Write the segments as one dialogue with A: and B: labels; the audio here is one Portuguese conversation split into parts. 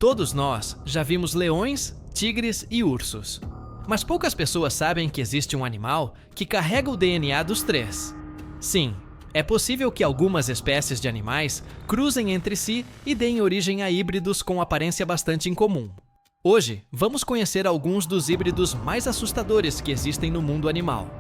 A: Todos nós já vimos leões, tigres e ursos. Mas poucas pessoas sabem que existe um animal que carrega o DNA dos três. Sim, é possível que algumas espécies de animais cruzem entre si e deem origem a híbridos com aparência bastante incomum. Hoje, vamos conhecer alguns dos híbridos mais assustadores que existem no mundo animal.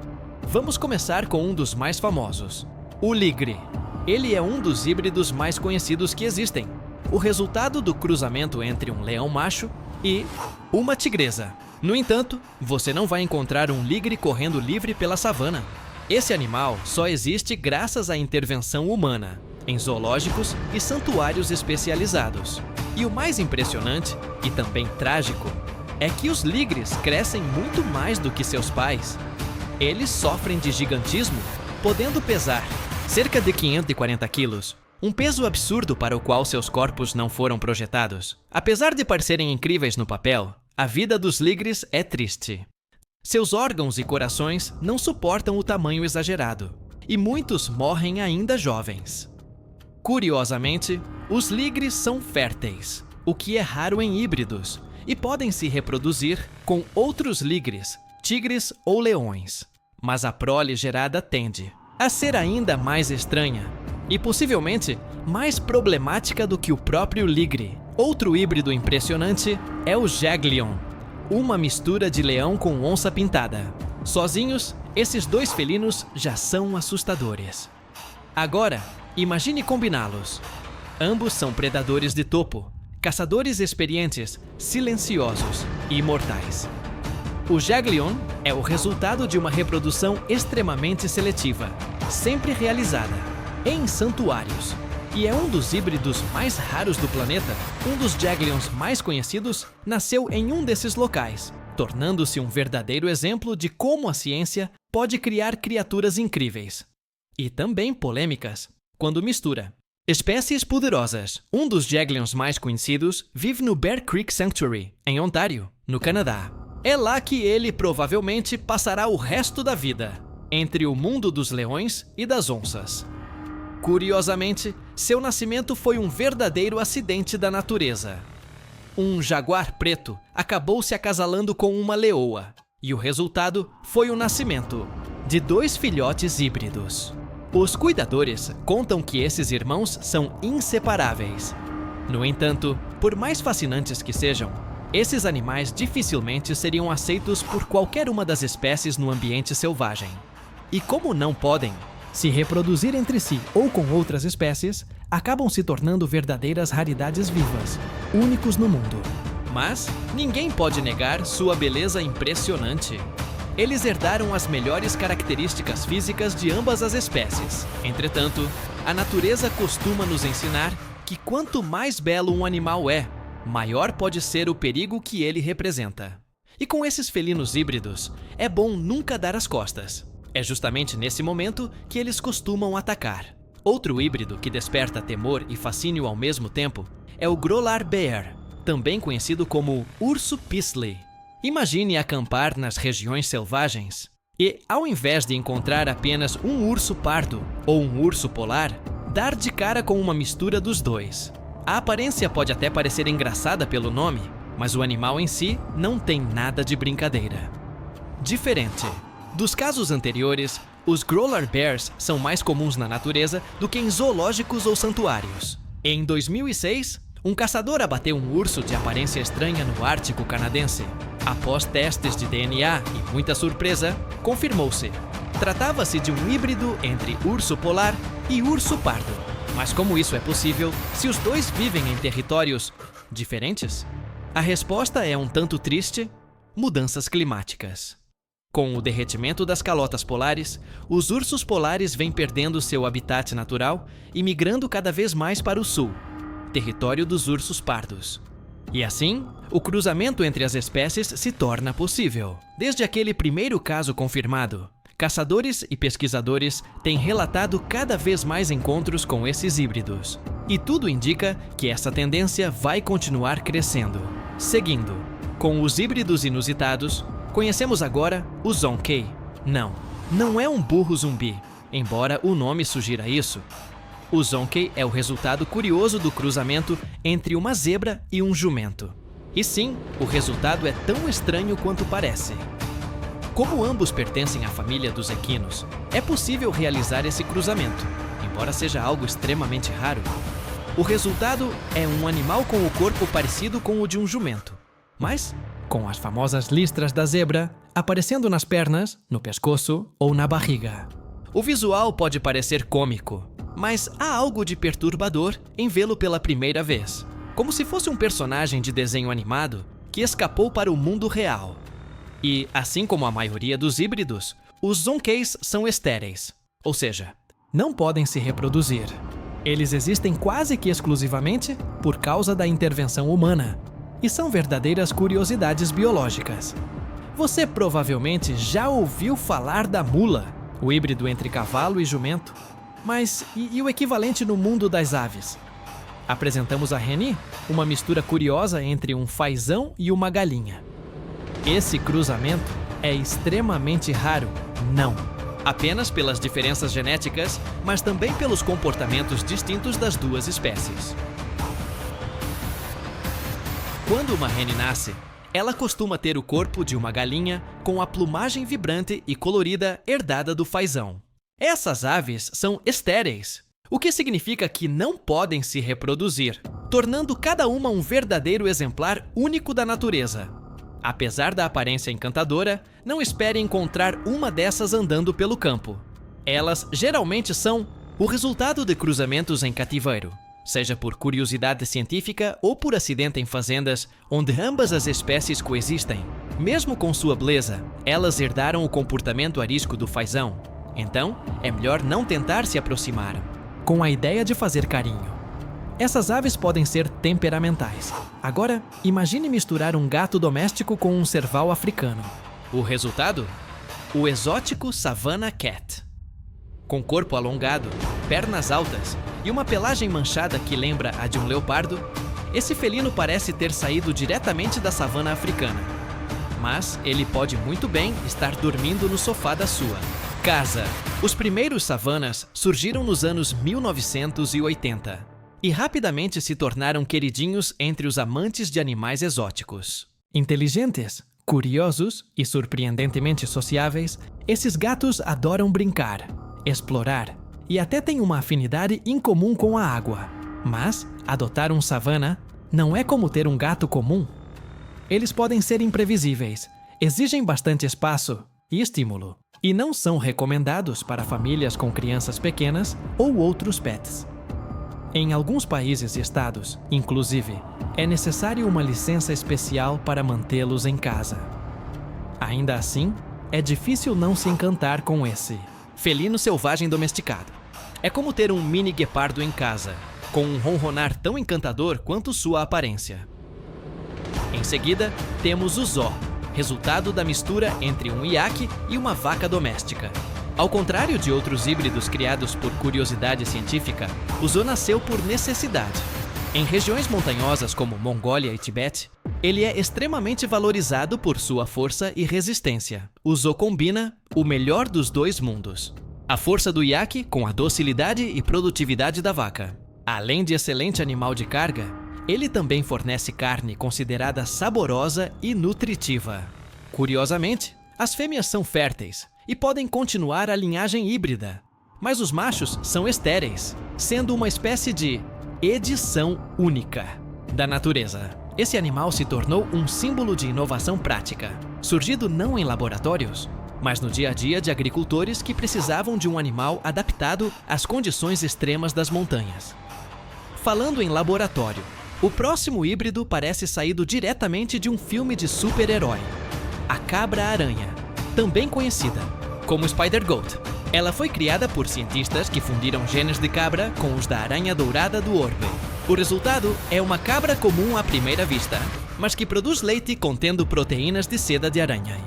A: Vamos começar com um dos mais famosos, o ligre. Ele é um dos híbridos mais conhecidos que existem, o resultado do cruzamento entre um leão macho e uma tigresa. No entanto, você não vai encontrar um ligre correndo livre pela savana. Esse animal só existe graças à intervenção humana, em zoológicos e santuários especializados. E o mais impressionante, e também trágico, é que os ligres crescem muito mais do que seus pais. Eles sofrem de gigantismo, podendo pesar cerca de 540 quilos, um peso absurdo para o qual seus corpos não foram projetados. Apesar de parecerem incríveis no papel, a vida dos ligres é triste. Seus órgãos e corações não suportam o tamanho exagerado, e muitos morrem ainda jovens. Curiosamente, os ligres são férteis, o que é raro em híbridos, e podem se reproduzir com outros ligres, tigres ou leões. Mas a prole gerada tende a ser ainda mais estranha, e possivelmente mais problemática do que o próprio ligre. Outro híbrido impressionante é o jaglion, uma mistura de leão com onça pintada. Sozinhos, esses dois felinos já são assustadores. Agora, imagine combiná-los. Ambos são predadores de topo, caçadores experientes, silenciosos e imortais. O jaglion é o resultado de uma reprodução extremamente seletiva, sempre realizada em santuários, e é um dos híbridos mais raros do planeta. Um dos jaglions mais conhecidos nasceu em um desses locais, tornando-se um verdadeiro exemplo de como a ciência pode criar criaturas incríveis. E também polêmicas, quando mistura espécies poderosas. Um dos jaglions mais conhecidos vive no Bear Creek Sanctuary, em Ontário, no Canadá. É lá que ele provavelmente passará o resto da vida, entre o mundo dos leões e das onças. Curiosamente, seu nascimento foi um verdadeiro acidente da natureza. Um jaguar preto acabou se acasalando com uma leoa, e o resultado foi o nascimento de dois filhotes híbridos. Os cuidadores contam que esses irmãos são inseparáveis. No entanto, por mais fascinantes que sejam, esses animais dificilmente seriam aceitos por qualquer uma das espécies no ambiente selvagem. E como não podem se reproduzir entre si ou com outras espécies, acabam se tornando verdadeiras raridades vivas, únicos no mundo. Mas ninguém pode negar sua beleza impressionante. Eles herdaram as melhores características físicas de ambas as espécies. Entretanto, a natureza costuma nos ensinar que quanto mais belo um animal é, maior pode ser o perigo que ele representa. E com esses felinos híbridos, é bom nunca dar as costas. É justamente nesse momento que eles costumam atacar. Outro híbrido que desperta temor e fascínio ao mesmo tempo é o Grolar Bear, também conhecido como urso Peasley. Imagine acampar nas regiões selvagens e, ao invés de encontrar apenas um urso pardo ou um urso polar, dar de cara com uma mistura dos dois. A aparência pode até parecer engraçada pelo nome, mas o animal em si não tem nada de brincadeira. Diferente dos casos anteriores, os Grolar Bears são mais comuns na natureza do que em zoológicos ou santuários. Em 2006, um caçador abateu um urso de aparência estranha no Ártico canadense. Após testes de DNA e muita surpresa, confirmou-se. Tratava-se de um híbrido entre urso polar e urso pardo. Mas como isso é possível se os dois vivem em territórios diferentes? A resposta é um tanto triste: mudanças climáticas. Com o derretimento das calotas polares, os ursos polares vêm perdendo seu habitat natural e migrando cada vez mais para o sul, território dos ursos pardos. E assim, o cruzamento entre as espécies se torna possível. Desde aquele primeiro caso confirmado, caçadores e pesquisadores têm relatado cada vez mais encontros com esses híbridos. E tudo indica que essa tendência vai continuar crescendo. Seguindo, com os híbridos inusitados, conhecemos agora o Zonkey. Não é um burro zumbi, embora o nome sugira isso. O zonkey é o resultado curioso do cruzamento entre uma zebra e um jumento. E sim, o resultado é tão estranho quanto parece. Como ambos pertencem à família dos equinos, é possível realizar esse cruzamento, embora seja algo extremamente raro. O resultado é um animal com o corpo parecido com o de um jumento, mas com as famosas listras da zebra aparecendo nas pernas, no pescoço ou na barriga. O visual pode parecer cômico, mas há algo de perturbador em vê-lo pela primeira vez, como se fosse um personagem de desenho animado que escapou para o mundo real. E, assim como a maioria dos híbridos, os zonkeys são estéreis, ou seja, não podem se reproduzir. Eles existem quase que exclusivamente por causa da intervenção humana e são verdadeiras curiosidades biológicas. Você provavelmente já ouviu falar da mula, o híbrido entre cavalo e jumento. Mas e o equivalente no mundo das aves? Apresentamos a Reni, uma mistura curiosa entre um fazão e uma galinha. Esse cruzamento é extremamente raro, não apenas pelas diferenças genéticas, mas também pelos comportamentos distintos das duas espécies. Quando uma rene nasce, ela costuma ter o corpo de uma galinha com a plumagem vibrante e colorida herdada do fazão. Essas aves são estéreis, o que significa que não podem se reproduzir, tornando cada uma um verdadeiro exemplar único da natureza. Apesar da aparência encantadora, não espere encontrar uma dessas andando pelo campo. Elas geralmente são o resultado de cruzamentos em cativeiro, seja por curiosidade científica ou por acidente em fazendas onde ambas as espécies coexistem. Mesmo com sua beleza, elas herdaram o comportamento arisco do fazão. Então, é melhor não tentar se aproximar, com a ideia de fazer carinho. Essas aves podem ser temperamentais. Agora, imagine misturar um gato doméstico com um serval africano. O resultado? O exótico Savannah Cat. Com corpo alongado, pernas altas e uma pelagem manchada que lembra a de um leopardo, esse felino parece ter saído diretamente da savana africana. Mas ele pode muito bem estar dormindo no sofá da sua casa. Os primeiros savanas surgiram nos anos 1980 e rapidamente se tornaram queridinhos entre os amantes de animais exóticos. Inteligentes, curiosos e surpreendentemente sociáveis, esses gatos adoram brincar, explorar e até têm uma afinidade incomum com a água. Mas adotar um savana não é como ter um gato comum. Eles podem ser imprevisíveis, exigem bastante espaço e estímulo, e não são recomendados para famílias com crianças pequenas ou outros pets. Em alguns países e estados, inclusive, é necessário uma licença especial para mantê-los em casa. Ainda assim, é difícil não se encantar com esse felino selvagem domesticado. É como ter um mini guepardo em casa, com um ronronar tão encantador quanto sua aparência. Em seguida, temos o Zó, resultado da mistura entre um iaque e uma vaca doméstica. Ao contrário de outros híbridos criados por curiosidade científica, o Zó nasceu por necessidade. Em regiões montanhosas como Mongólia e Tibete, ele é extremamente valorizado por sua força e resistência. O Zó combina o melhor dos dois mundos: a força do iaque com a docilidade e produtividade da vaca. Além de excelente animal de carga, ele também fornece carne considerada saborosa e nutritiva. Curiosamente, as fêmeas são férteis e podem continuar a linhagem híbrida, mas os machos são estéreis, sendo uma espécie de edição única da natureza. Esse animal se tornou um símbolo de inovação prática, surgido não em laboratórios, mas no dia a dia de agricultores que precisavam de um animal adaptado às condições extremas das montanhas. Falando em laboratório, o próximo híbrido parece saído diretamente de um filme de super-herói: a cabra-aranha, também conhecida como Spider-Goat. Ela foi criada por cientistas que fundiram genes de cabra com os da aranha dourada do orbe. O resultado é uma cabra comum à primeira vista, mas que produz leite contendo proteínas de seda de aranha.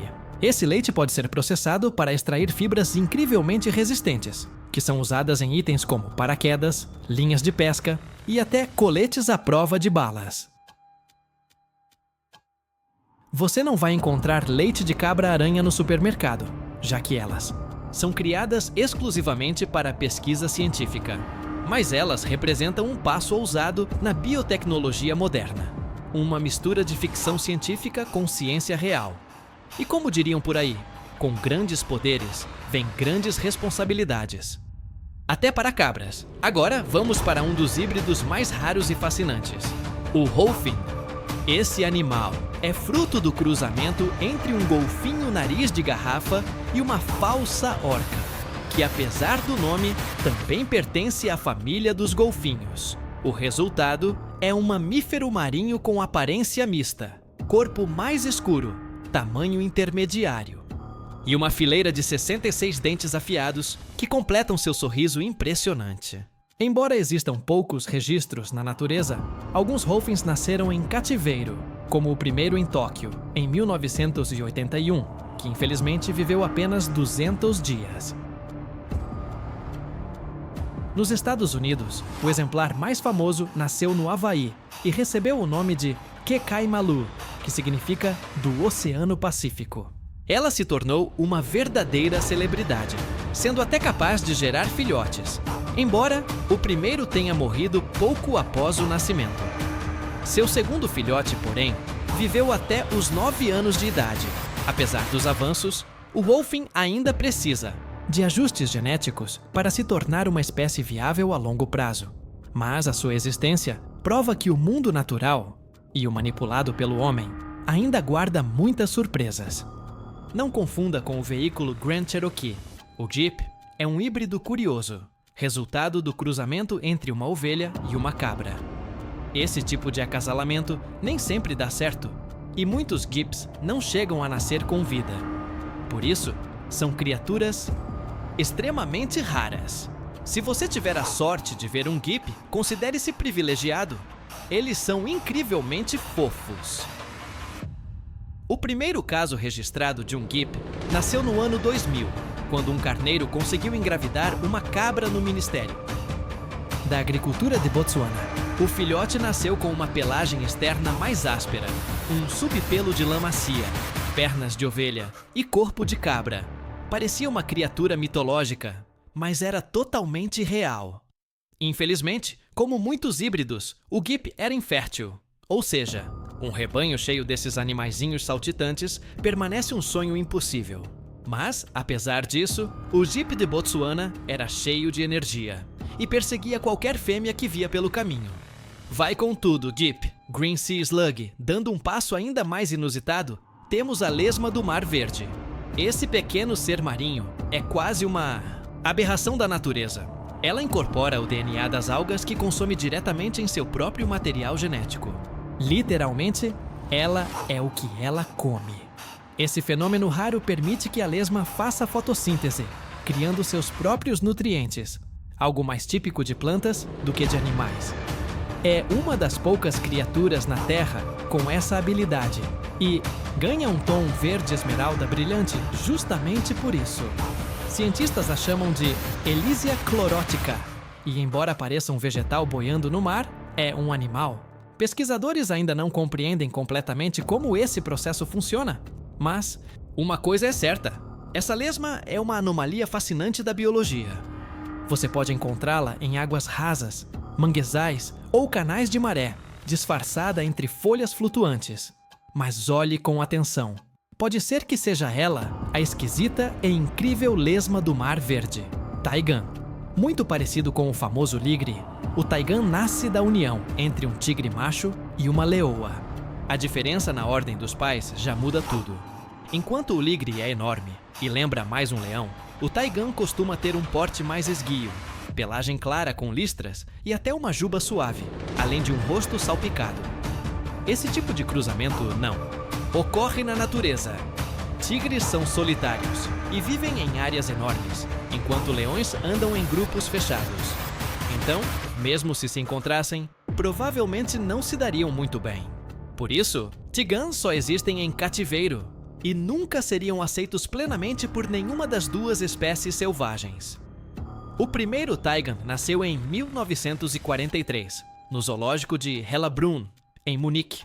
A: Esse leite pode ser processado para extrair fibras incrivelmente resistentes, que são usadas em itens como paraquedas, linhas de pesca e até coletes à prova de balas. Você não vai encontrar leite de cabra-aranha no supermercado, já que elas são criadas exclusivamente para pesquisa científica. mas elas representam um passo ousado na biotecnologia moderna. Uma mistura de ficção científica com ciência real. E como diriam por aí, com grandes poderes, vem grandes responsabilidades. Até para cabras. Agora vamos para um dos híbridos mais raros e fascinantes, o Wholphin. Esse animal é fruto do cruzamento entre um golfinho nariz de garrafa e uma falsa orca, que apesar do nome, também pertence à família dos golfinhos. O resultado é um mamífero marinho com aparência mista, corpo mais escuro, tamanho intermediário, e uma fileira de 66 dentes afiados que completam seu sorriso impressionante. Embora existam poucos registros na natureza, alguns Wholphins nasceram em cativeiro, como o primeiro em Tóquio, em 1981, que infelizmente viveu apenas 200 dias. Nos Estados Unidos, o exemplar mais famoso nasceu no Havaí e recebeu o nome de Kekaimalu, que significa do Oceano Pacífico. Ela se tornou uma verdadeira celebridade, sendo até capaz de gerar filhotes, embora o primeiro tenha morrido pouco após o nascimento. Seu segundo filhote, porém, viveu até os 9 anos de idade. Apesar dos avanços, o Wholphin ainda precisa de ajustes genéticos para se tornar uma espécie viável a longo prazo. Mas a sua existência prova que o mundo natural, e o manipulado pelo homem, ainda guarda muitas surpresas. Não confunda com o veículo Grand Cherokee. O Jeep é um híbrido curioso, resultado do cruzamento entre uma ovelha e uma cabra. Esse tipo de acasalamento nem sempre dá certo, e muitos Jeeps não chegam a nascer com vida. Por isso, são criaturas extremamente raras. Se você tiver a sorte de ver um Jeep, considere-se privilegiado. Eles são incrivelmente fofos. O primeiro caso registrado de um Jeep nasceu no ano 2000, quando um carneiro conseguiu engravidar uma cabra no Ministério da Agricultura de Botsuana. O filhote nasceu com uma pelagem externa mais áspera, um subpelo de lã macia, pernas de ovelha e corpo de cabra. Parecia uma criatura mitológica, mas era totalmente real. Infelizmente, como muitos híbridos, o Jeep era infértil, ou seja, um rebanho cheio desses animaizinhos saltitantes permanece um sonho impossível. Mas, apesar disso, o Jeep de Botsuana era cheio de energia e perseguia qualquer fêmea que via pelo caminho. Vai com tudo, Jeep! Green Sea Slug, dando um passo ainda mais inusitado, temos a lesma do Mar Verde. Esse pequeno ser marinho é quase uma aberração da natureza. Ela incorpora o DNA das algas que consome diretamente em seu próprio material genético. Literalmente, ela é o que ela come. Esse fenômeno raro permite que a lesma faça fotossíntese, criando seus próprios nutrientes, algo mais típico de plantas do que de animais. É uma das poucas criaturas na Terra com essa habilidade e ganha um tom verde esmeralda brilhante justamente por isso. Cientistas a chamam de Elysia chlorotica e, embora pareça um vegetal boiando no mar, é um animal. Pesquisadores ainda não compreendem completamente como esse processo funciona, mas uma coisa é certa: essa lesma é uma anomalia fascinante da biologia. Você pode encontrá-la em águas rasas, manguezais ou canais de maré, disfarçada entre folhas flutuantes. Mas olhe com atenção. Pode ser que seja ela a esquisita e incrível lesma do Mar Verde, Taigan. Muito parecido com o famoso ligre, o Taigan nasce da união entre um tigre macho e uma leoa. A diferença na ordem dos pais já muda tudo. Enquanto o ligre é enorme e lembra mais um leão, o Taigan costuma ter um porte mais esguio, pelagem clara com listras e até uma juba suave, além de um rosto salpicado. Esse tipo de cruzamento não ocorre na natureza. Tigres são solitários e vivem em áreas enormes, enquanto leões andam em grupos fechados. Então, mesmo se encontrassem, provavelmente não se dariam muito bem. Por isso, Tigans só existem em cativeiro e nunca seriam aceitos plenamente por nenhuma das duas espécies selvagens. O primeiro Taigan nasceu em 1943, no zoológico de Hellabrunn, em Munique.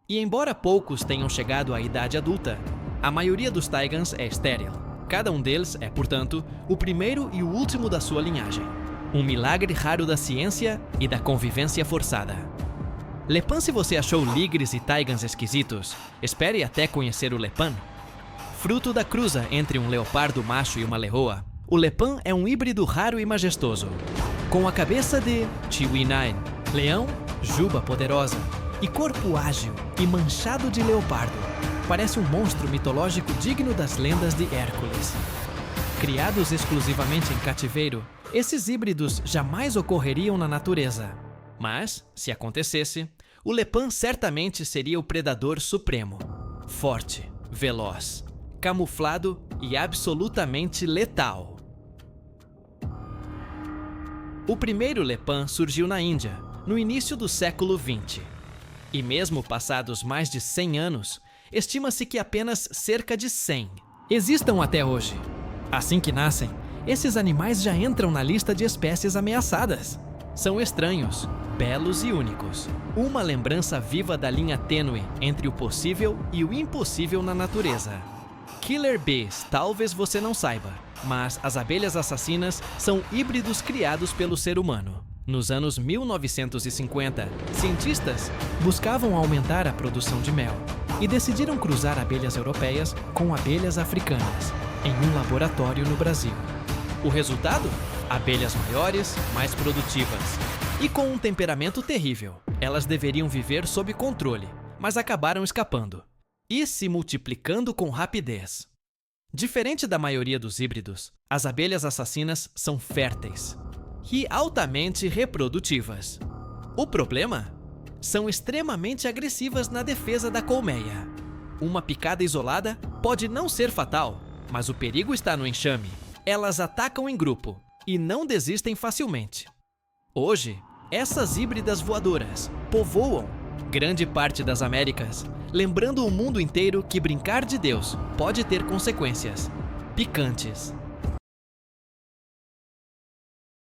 A: E embora poucos tenham chegado à idade adulta, a maioria dos Taigans é estéril. Cada um deles é, portanto, o primeiro e o último da sua linhagem. Um milagre raro da ciência e da convivência forçada. Lepan, se você achou ligres e taigans esquisitos, espere até conhecer o Lepan. Fruto da cruza entre um leopardo macho e uma leoa, o Lepan é um híbrido raro e majestoso. Com a cabeça de Chiwinine, leão, juba poderosa, e corpo ágil e manchado de leopardo, parece um monstro mitológico digno das lendas de Hércules. Criados exclusivamente em cativeiro, esses híbridos jamais ocorreriam na natureza. Mas, se acontecesse, o Lepan certamente seria o predador supremo. Forte, veloz, camuflado e absolutamente letal. O primeiro Lepan surgiu na Índia, no início do século XX. E mesmo passados mais de 100 anos, estima-se que apenas cerca de 100 existam até hoje. Assim que nascem, esses animais já entram na lista de espécies ameaçadas. São estranhos, belos e únicos. Uma lembrança viva da linha tênue entre o possível e o impossível na natureza. Killer bees, talvez você não saiba, mas as abelhas assassinas são híbridos criados pelo ser humano. Nos anos 1950, cientistas buscavam aumentar a produção de mel e decidiram cruzar abelhas europeias com abelhas africanas em um laboratório no Brasil. O resultado? Abelhas maiores, mais produtivas e com um temperamento terrível. Elas deveriam viver sob controle, mas acabaram escapando e se multiplicando com rapidez. Diferente da maioria dos híbridos, as abelhas assassinas são férteis e altamente reprodutivas. O problema? São extremamente agressivas na defesa da colmeia. Uma picada isolada pode não ser fatal, mas o perigo está no enxame. Elas atacam em grupo e não desistem facilmente. Hoje, essas híbridas voadoras povoam grande parte das Américas, lembrando o mundo inteiro que brincar de Deus pode ter consequências picantes.